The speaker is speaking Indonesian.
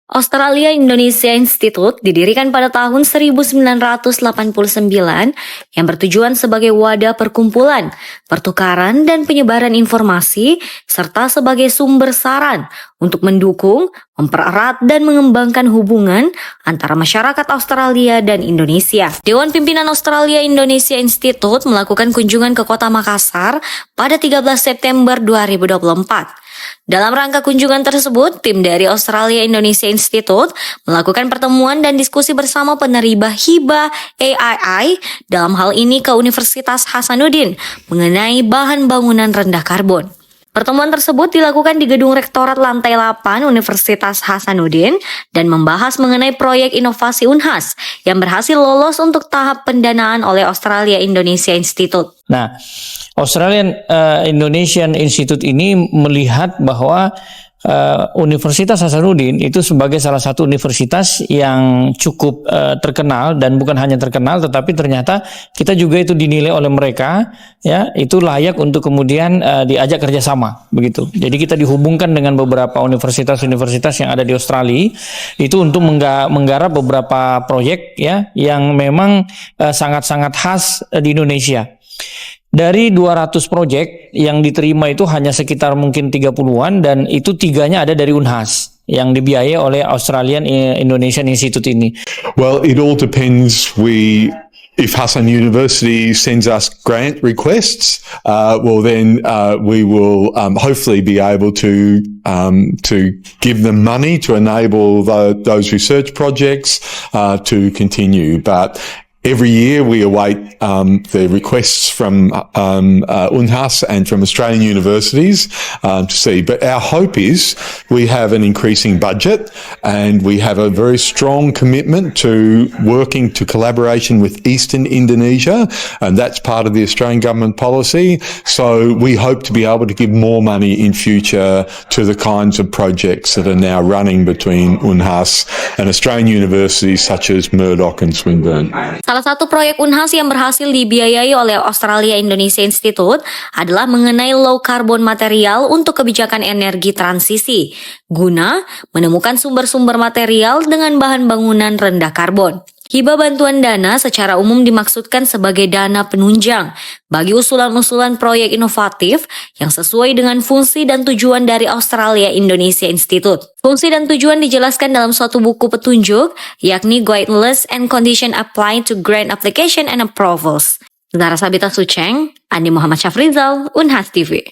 Australia Indonesia Institute didirikan pada tahun 1989 yang bertujuan sebagai wadah perkumpulan, pertukaran dan penyebaran informasi serta sebagai sumber saran untuk mendukung, mempererat dan mengembangkan hubungan antara masyarakat Australia dan Indonesia. Dewan Pimpinan Australia Indonesia Institute melakukan kunjungan ke Kota Makassar pada 13 September 2024. Dalam rangka kunjungan tersebut, tim dari Australia Indonesia Institute melakukan pertemuan dan diskusi bersama penerima hibah AII, dalam hal ini ke Universitas Hasanuddin, mengenai bahan bangunan rendah karbon. Pertemuan tersebut dilakukan di Gedung Rektorat Lantai 8 Universitas Hasanuddin dan membahas mengenai proyek inovasi Unhas yang berhasil lolos untuk tahap pendanaan oleh Australia Indonesia Institute. Nah, Australian Indonesian Institute ini melihat bahwa Universitas Hasanuddin itu sebagai salah satu universitas yang cukup terkenal, dan bukan hanya terkenal tetapi ternyata kita juga itu dinilai oleh mereka ya itu layak untuk kemudian diajak kerjasama begitu. Jadi kita dihubungkan dengan beberapa universitas-universitas yang ada di Australia itu untuk menggarap beberapa proyek ya yang memang sangat-sangat khas di Indonesia. Dari 200 proyek yang diterima itu hanya sekitar mungkin 30-an, dan itu 3-nya ada dari Unhas yang dibiayai oleh Australian Indonesian Institute ini. Well, it all depends. If Hassan University sends us grant requests, then we will hopefully be able to give them money to enable those research projects to continue. But every year we await the requests from Unhas and from Australian universities to see. But our hope is we have an increasing budget and we have a very strong commitment to working to collaboration with Eastern Indonesia, and that's part of the Australian government policy. So we hope to be able to give more money in future to the kinds of projects that are now running between Unhas and Australian universities such as Murdoch and Swinburne. Salah satu proyek Unhas yang berhasil dibiayai oleh Australia Indonesia Institute adalah mengenai low carbon material untuk kebijakan energi transisi, guna menemukan sumber-sumber material dengan bahan bangunan rendah karbon. Hibah bantuan dana secara umum dimaksudkan sebagai dana penunjang bagi usulan-usulan proyek inovatif yang sesuai dengan fungsi dan tujuan dari Australia Indonesia Institute. Fungsi dan tujuan dijelaskan dalam suatu buku petunjuk, yakni Guidelines and Condition Applied to Grant Application and Approvals. Zara Sabita Sucheng, Andi Muhammad Syafrizal, Unhas TV.